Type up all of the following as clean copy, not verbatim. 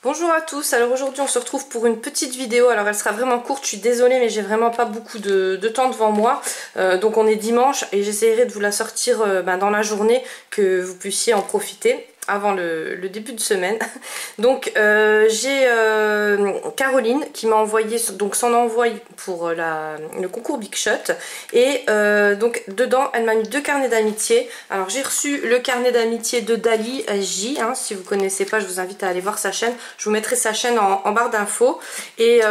Bonjour à tous, alors aujourd'hui on se retrouve pour une petite vidéo, alors elle sera vraiment courte, je suis désolée mais j'ai vraiment pas beaucoup de temps devant moi, donc on est dimanche et j'essaierai de vous la sortir dans la journée, que vous puissiez en profiter avant le début de semaine. Donc j'ai Caroline qui m'a envoyé donc son envoi pour le concours Big Shot, et donc dedans elle m'a mis 2 carnets d'amitié. Alors j'ai reçu le carnet d'amitié de Dali SJ, hein, si vous connaissez pas je vous invite à aller voir sa chaîne, je vous mettrai sa chaîne en barre d'infos, et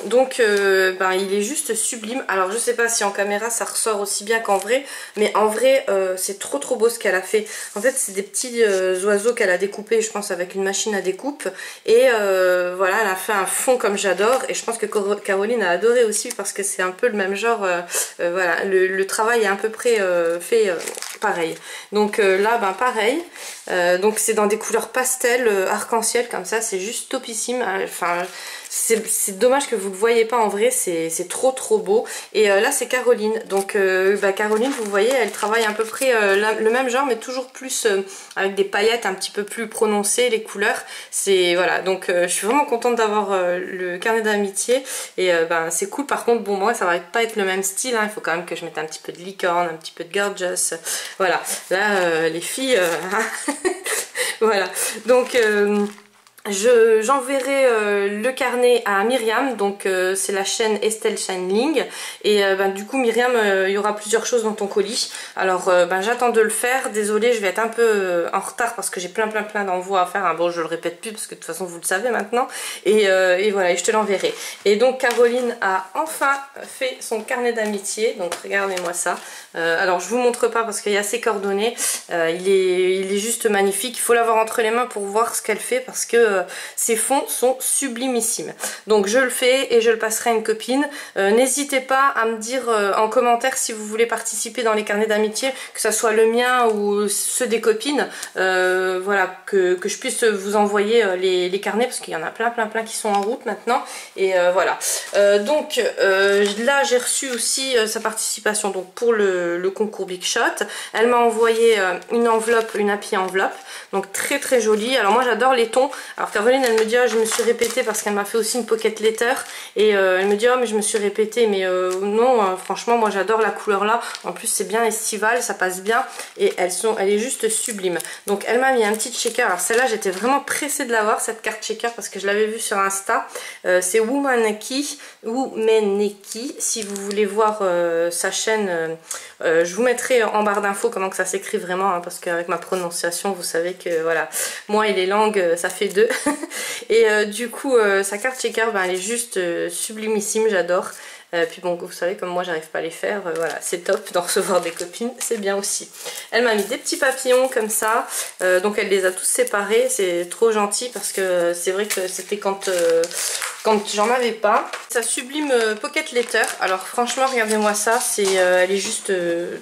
donc il est juste sublime. Alors je sais pas si en caméra ça ressort aussi bien qu'en vrai, mais en vrai c'est trop beau ce qu'elle a fait. En fait c'est des petits oiseaux qu'elle a découpés, je pense avec une machine à découpe, et voilà, elle a fait un fond comme j'adore, et je pense que Caroline a adoré aussi parce que c'est un peu le même genre, voilà, le travail est à peu près fait pareil. Donc là pareil, donc c'est dans des couleurs pastel, arc-en-ciel comme ça, c'est juste topissime. Enfin c'est dommage que vous ne le voyez pas en vrai, c'est trop beau. Et là c'est Caroline, donc Caroline vous voyez elle travaille à peu près le même genre, mais toujours plus avec des paillettes un petit peu plus prononcées, les couleurs, c'est voilà. Donc je suis vraiment contente d'avoir le carnet d'amitié, et c'est cool. Par contre bon, moi ça va pas être le même style, hein. Il faut quand même que je mette un petit peu de licorne, un petit peu de gorgeous, voilà. Là les filles voilà, donc j'enverrai le carnet à Myriam, donc c'est la chaîne Estelle Shining, et du coup Myriam, il y aura plusieurs choses dans ton colis. Alors j'attends de le faire, désolée je vais être un peu en retard parce que j'ai plein d'envois à faire, hein. Bon je le répète plus parce que de toute façon vous le savez maintenant, et voilà, et je te l'enverrai. Et donc Caroline a enfin fait son carnet d'amitié, donc regardez-moi ça. Alors je vous montre pas parce qu'il y a ses coordonnées, il est juste magnifique, il faut l'avoir entre les mains pour voir ce qu'elle fait parce que ces fonds sont sublimissimes. Donc je le fais et je le passerai à une copine. N'hésitez pas à me dire en commentaire si vous voulez participer dans les carnets d'amitié, que ce soit le mien ou ceux des copines, voilà, que je puisse vous envoyer les carnets parce qu'il y en a plein qui sont en route maintenant, et voilà. Donc là j'ai reçu aussi sa participation donc pour le concours Big Shot. Elle m'a envoyé une enveloppe, une happy enveloppe, donc très jolie. Alors moi j'adore les tons. Alors Caroline elle me dit je me suis répétée parce qu'elle m'a fait aussi une pocket letter, et elle me dit mais je me suis répétée, mais non, franchement moi j'adore la couleur là, en plus c'est bien estival, ça passe bien, et elle est juste sublime. Donc elle m'a mis un petit checker. Alors celle-là j'étais vraiment pressée de l'avoir, cette carte checker, parce que je l'avais vue sur Insta. C'est Womaneki, si vous voulez voir sa chaîne, je vous mettrai en barre d'infos comment que ça s'écrit vraiment, hein, parce qu'avec ma prononciation vous savez que voilà, moi et les langues ça fait deux. Et du coup sa carte checker elle est juste sublimissime, j'adore. Puis bon, vous savez comme moi j'arrive pas à les faire, voilà, c'est top d'en recevoir des copines, c'est bien aussi. Elle m'a mis des petits papillons comme ça, donc elle les a tous séparés, c'est trop gentil parce que c'est vrai que c'était quand j'en avais pas. Sa sublime pocket letter, alors franchement regardez-moi ça, elle est juste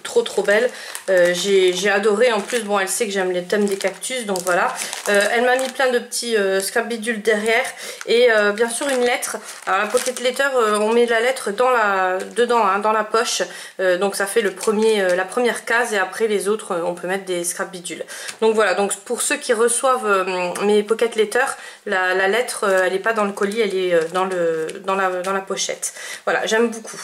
trop belle. J'ai adoré, en plus bon elle sait que j'aime les thèmes des cactus, donc voilà. Elle m'a mis plein de petits scrap bidules derrière, et bien sûr une lettre. Alors la pocket letter, on met la lettre dedans, hein, dans la poche, donc ça fait la première case, et après les autres on peut mettre des scrap bidules. Donc voilà, donc pour ceux qui reçoivent mes pocket letters, la lettre elle n'est pas dans le colis, elle est dans la pochette. Voilà, j'aime beaucoup.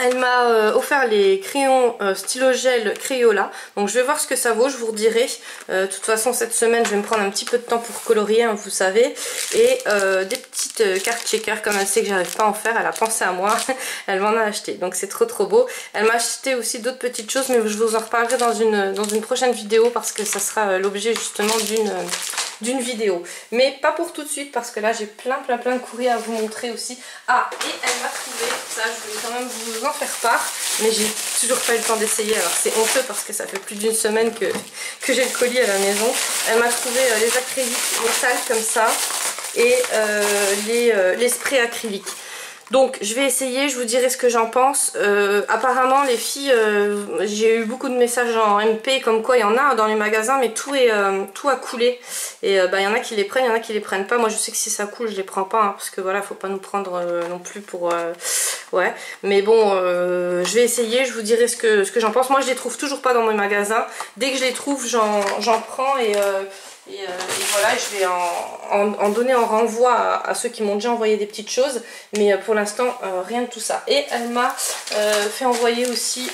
Elle m'a offert les crayons stylo gel Crayola, donc je vais voir ce que ça vaut, je vous redirai. De toute façon cette semaine je vais me prendre un petit peu de temps pour colorier, hein, vous savez, et des petites cartes checker, comme elle sait que j'arrive pas à en faire, elle a pensé à moi, elle m'en a acheté, donc c'est trop beau. Elle m'a acheté aussi d'autres petites choses, mais je vous en reparlerai dans une prochaine vidéo, parce que ça sera l'objet justement d'une vidéo, mais pas pour tout de suite parce que là j'ai plein de courriers à vous montrer aussi. Ah, et elle m'a trouvé, ça je voulais quand même vous en faire part, mais j'ai toujours pas eu le temps d'essayer, alors c'est honteux parce que ça fait plus d'une semaine que j'ai le colis à la maison. Elle m'a trouvé les acryliques métal comme ça, et les sprays acryliques. Donc je vais essayer, je vous dirai ce que j'en pense. Apparemment les filles, j'ai eu beaucoup de messages en MP comme quoi il y en a dans les magasins, mais tout a coulé. Et il y en a qui les prennent, il y en a qui les prennent pas. Moi je sais que si ça coule je les prends pas, hein, parce que voilà, faut pas nous prendre non plus pour... ouais, mais bon, je vais essayer, je vous dirai ce que j'en pense. Moi je les trouve toujours pas dans mes magasins. Dès que je les trouve j'en prends, Et voilà, je vais en donner en renvoi à ceux qui m'ont déjà envoyé des petites choses. Mais pour l'instant, rien de tout ça. Et elle m'a fait envoyer aussi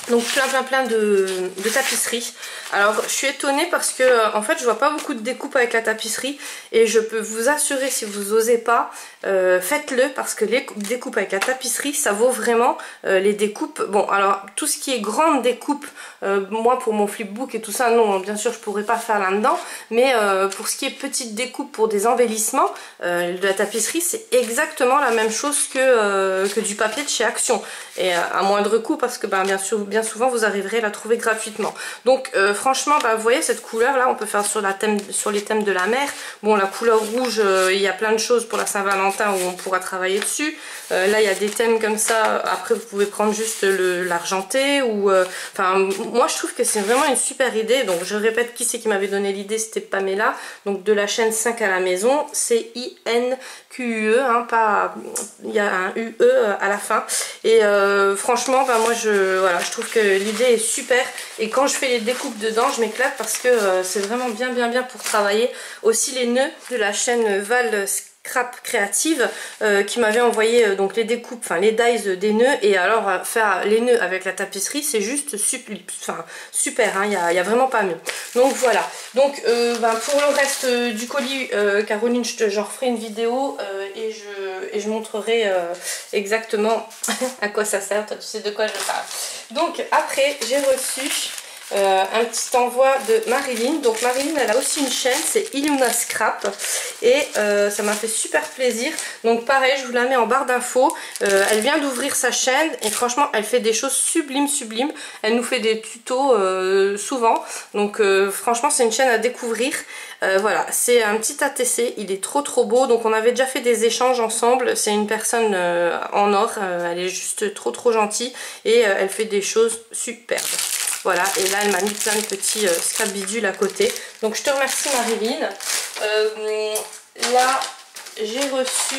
donc plein de tapisseries. Alors je suis étonnée parce que en fait je vois pas beaucoup de découpes avec la tapisserie. Et je peux vous assurer, si vous osez pas, faites-le, parce que les découpes avec la tapisserie ça vaut vraiment les découpes. Bon, alors tout ce qui est grande découpe, moi pour mon flipbook et tout ça, non bien sûr je pourrais pas faire là-dedans. Mais pour ce qui est petite découpe pour des embellissements, de la tapisserie c'est exactement la même chose que du papier de chez Action. Et à moindre coût, parce que bien souvent vous arriverez à la trouver gratuitement. Donc franchement, vous voyez cette couleur là, on peut faire sur les thèmes de la mer. Bon, la couleur rouge, il y a plein de choses pour la Saint-Valentin où on pourra travailler dessus. Là il y a des thèmes comme ça. Après vous pouvez prendre juste l'argenté ou enfin moi je trouve que c'est vraiment une super idée. Donc je répète, qui c'est qui m'avait donné l'idée, c'était Pamela, donc de la chaîne 5 à la maison, CINQUE, hein, pas il y a un UE à la fin. Et franchement moi je trouve que l'idée est super, et quand je fais les découpes dedans je m'éclate parce que c'est vraiment bien pour travailler. Aussi les nœuds de la chaîne Val Scrap Créative qui m'avait envoyé donc les découpes, enfin les dies des nœuds. Et alors faire les nœuds avec la tapisserie c'est juste super, hein, y a vraiment pas mieux. Donc voilà, donc pour le reste du colis, Caroline, je referai une vidéo et je montrerai exactement à quoi ça sert. Toi, tu sais de quoi je parle. Donc après j'ai reçu un petit envoi de Marilyn. Donc Marilyn elle a aussi une chaîne, c'est Illumina Scrap, et ça m'a fait super plaisir. Donc pareil, je vous la mets en barre d'infos. Elle vient d'ouvrir sa chaîne et franchement elle fait des choses sublimes. Elle nous fait des tutos souvent, donc franchement c'est une chaîne à découvrir. Voilà, c'est un petit ATC, il est trop beau. Donc on avait déjà fait des échanges ensemble. C'est une personne en or, elle est juste trop gentille, et elle fait des choses superbes. Voilà, et là elle m'a mis plein de petits scrap bidules à côté. Donc je te remercie Marilyn. Là j'ai reçu,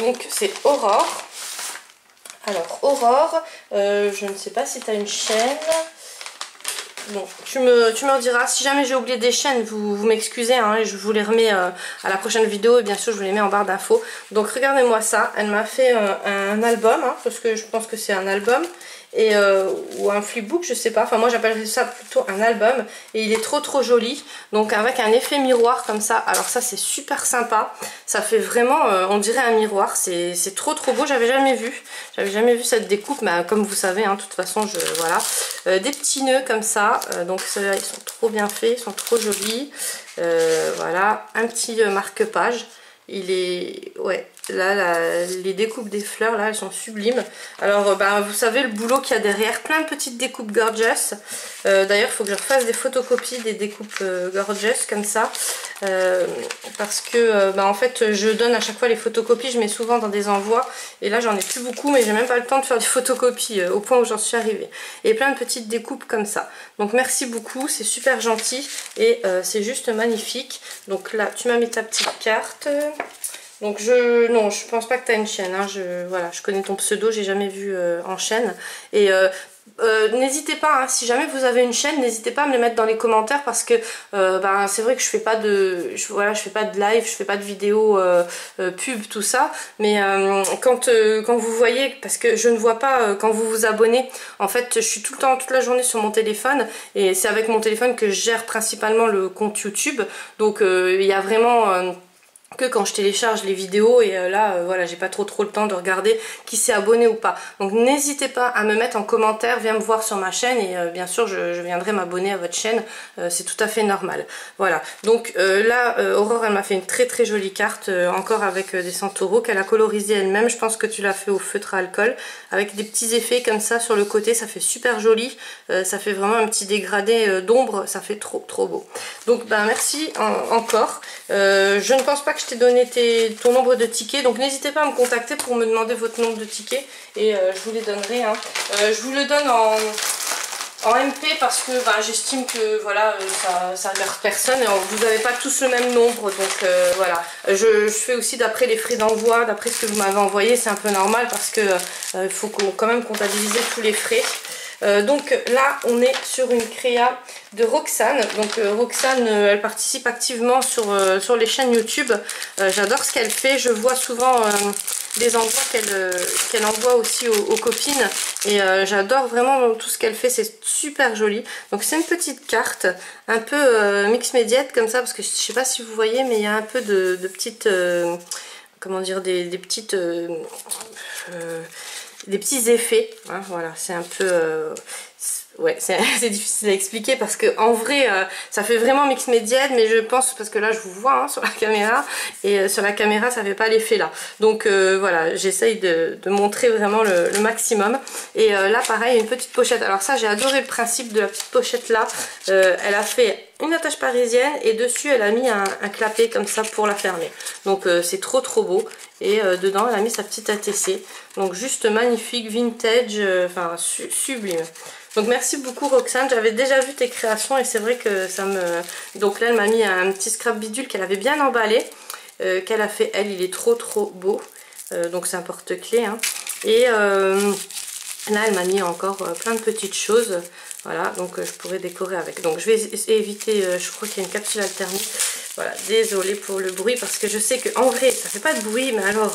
donc c'est Aurore. Alors Aurore, je ne sais pas si tu as une chaîne. Bon, tu me diras, si jamais j'ai oublié des chaînes, vous m'excusez, hein, et je vous les remets à la prochaine vidéo, et bien sûr je vous les mets en barre d'infos. Donc regardez-moi ça, elle m'a fait un album, hein, parce que je pense que c'est un album, et ou un flipbook, je sais pas, enfin moi j'appellerais ça plutôt un album, et il est trop joli, donc avec un effet miroir comme ça. Alors ça c'est super sympa, ça fait vraiment on dirait un miroir, c'est trop beau. J'avais jamais vu cette découpe, mais comme vous savez, hein, de toute façon voilà, des petits nœuds comme ça, donc ceux-là ils sont trop bien faits, ils sont trop jolis. Voilà, un petit marque-page. Il est, ouais, là les découpes des fleurs là elles sont sublimes. Alors vous savez le boulot qu'il y a derrière, plein de petites découpes gorgeous. D'ailleurs il faut que je refasse des photocopies des découpes gorgeous comme ça, parce que en fait je donne à chaque fois les photocopies, je mets souvent dans des envois, et là j'en ai plus beaucoup, mais j'ai même pas le temps de faire des photocopies au point où j'en suis arrivée. Et plein de petites découpes comme ça. Donc merci beaucoup, c'est super gentil, et c'est juste magnifique. Donc là tu m'as mis ta petite carte. Donc non, je pense pas que tu as une chaîne, hein. Voilà, je connais ton pseudo, j'ai jamais vu en chaîne. Et n'hésitez pas, hein, si jamais vous avez une chaîne, n'hésitez pas à me le mettre dans les commentaires, parce que c'est vrai que je fais pas de je fais pas de live, je fais pas de vidéo pub, tout ça. Mais quand vous voyez, parce que je ne vois pas quand vous vous abonnez, en fait je suis tout le temps, toute la journée sur mon téléphone, et c'est avec mon téléphone que je gère principalement le compte YouTube. Donc il y a vraiment que quand je télécharge les vidéos, et là voilà, j'ai pas trop le temps de regarder qui s'est abonné ou pas. Donc n'hésitez pas à me mettre en commentaire, viens me voir sur ma chaîne, et bien sûr je viendrai m'abonner à votre chaîne, c'est tout à fait normal. Voilà, donc là Aurore elle m'a fait une très jolie carte, encore avec des centaures qu'elle a colorisé elle-même. Je pense que tu l'as fait au feutre à alcool, avec des petits effets comme ça sur le côté, ça fait super joli, ça fait vraiment un petit dégradé d'ombre, ça fait trop beau. Donc merci encore. Je ne pense pas que je t'ai donné ton nombre de tickets, donc n'hésitez pas à me contacter pour me demander votre nombre de tickets, et je vous les donnerai, hein. Je vous le donne en MP parce que j'estime que voilà, ça ne heurte personne, et vous n'avez pas tous le même nombre, donc voilà. Je fais aussi d'après les frais d'envoi, d'après ce que vous m'avez envoyé, c'est un peu normal, parce que il faut quand même comptabiliser tous les frais. Donc là on est sur une créa de Roxane. Donc Roxane elle participe activement sur les chaînes YouTube. J'adore ce qu'elle fait, je vois souvent des envois qu'elle envoie aussi aux copines et j'adore vraiment tout ce qu'elle fait, c'est super joli. Donc c'est une petite carte un peu mix médiette comme ça, parce que je sais pas si vous voyez mais il y a un peu de petites comment dire, des petites des petits effets, hein, voilà, c'est un peu ouais, c'est difficile à expliquer parce que en vrai ça fait vraiment mix médiette, mais je pense, parce que là je vous vois hein, sur la caméra, et sur la caméra ça fait pas l'effet là, donc voilà, j'essaye de montrer vraiment le maximum. Et là pareil, une petite pochette. Alors ça, j'ai adoré le principe de la petite pochette là. Elle a fait une attache parisienne et dessus elle a mis un clapet comme ça pour la fermer, donc c'est trop beau. Et dedans elle a mis sa petite ATC, donc juste magnifique, vintage, enfin sublime. Donc merci beaucoup Roxane, j'avais déjà vu tes créations et c'est vrai que ça me... Donc là elle m'a mis un petit scrap bidule qu'elle avait bien emballé, qu'elle a fait elle, il est trop beau. Donc c'est un porte-clés hein. Et là elle m'a mis encore plein de petites choses. Voilà, donc je pourrais décorer avec. Donc je vais éviter, je crois qu'il y a une capsule alternée. Voilà, désolée pour le bruit parce que je sais qu'en vrai ça fait pas de bruit, mais alors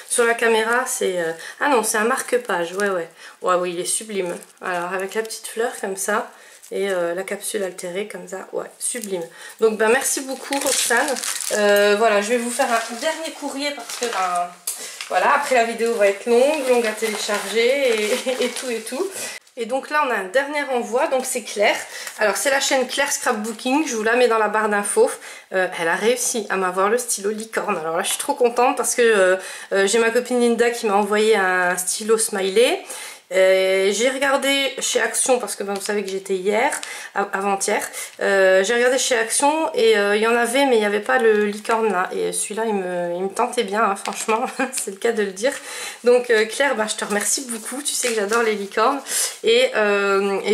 sur la caméra c'est... Ah non, c'est un marque-page, ouais. Ouais, oui, il est sublime. Alors avec la petite fleur comme ça et la capsule altérée comme ça, ouais, sublime. Donc ben merci beaucoup Roxane. Voilà, je vais vous faire un dernier courrier parce que ben... Voilà, après la vidéo va être longue à télécharger et tout. Et donc là on a un dernier envoi, donc c'est Claire. Alors c'est la chaîne Claire Scrapbooking, je vous la mets dans la barre d'infos. Elle a réussi à m'avoir le stylo licorne. Alors là je suis trop contente parce que j'ai ma copine Linda qui m'a envoyé un stylo smiley. J'ai regardé chez Action parce que ben, vous savez que j'étais avant-hier, j'ai regardé chez Action et il y en avait, mais il n'y avait pas le licorne là, et celui-là il me tentait bien hein, franchement, c'est le cas de le dire. Donc Claire, ben, je te remercie beaucoup, tu sais que j'adore les licornes, et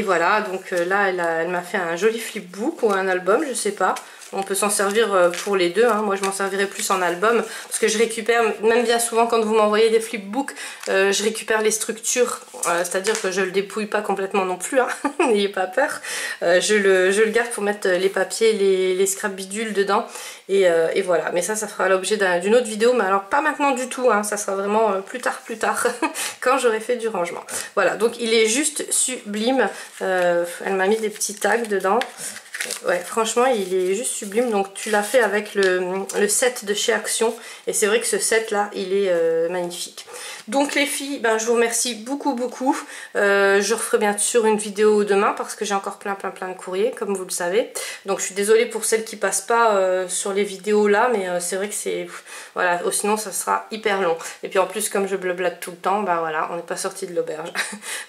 voilà, donc là elle m'a fait un joli flipbook ou un album, je sais pas. On peut s'en servir pour les deux, hein. Moi je m'en servirai plus en album parce que je récupère, même bien souvent quand vous m'envoyez des flipbooks, je récupère les structures, c'est-à-dire que je le dépouille pas complètement non plus, hein. N'ayez pas peur, je le garde pour mettre les papiers, les scrap bidules dedans, et voilà. Mais ça fera l'objet d'une autre vidéo, mais alors pas maintenant du tout, hein. Ça sera vraiment plus tard quand j'aurai fait du rangement. Voilà, donc il est juste sublime, elle m'a mis des petits tags dedans. Ouais, franchement il est juste sublime. Donc tu l'as fait avec le set de chez Action et c'est vrai que ce set là il est magnifique. Donc les filles, ben, je vous remercie beaucoup. Je referai bien sûr une vidéo demain parce que j'ai encore plein de courriers comme vous le savez. Donc je suis désolée pour celles qui passent pas sur les vidéos là, mais c'est vrai que c'est... Voilà, sinon ça sera hyper long. Et puis en plus comme je blablate tout le temps, ben voilà, on n'est pas sorti de l'auberge.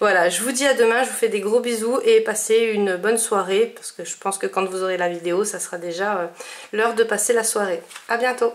Voilà, je vous dis à demain, je vous fais des gros bisous et passez une bonne soirée parce que je pense que quand vous aurez la vidéo, ça sera déjà l'heure de passer la soirée. À bientôt!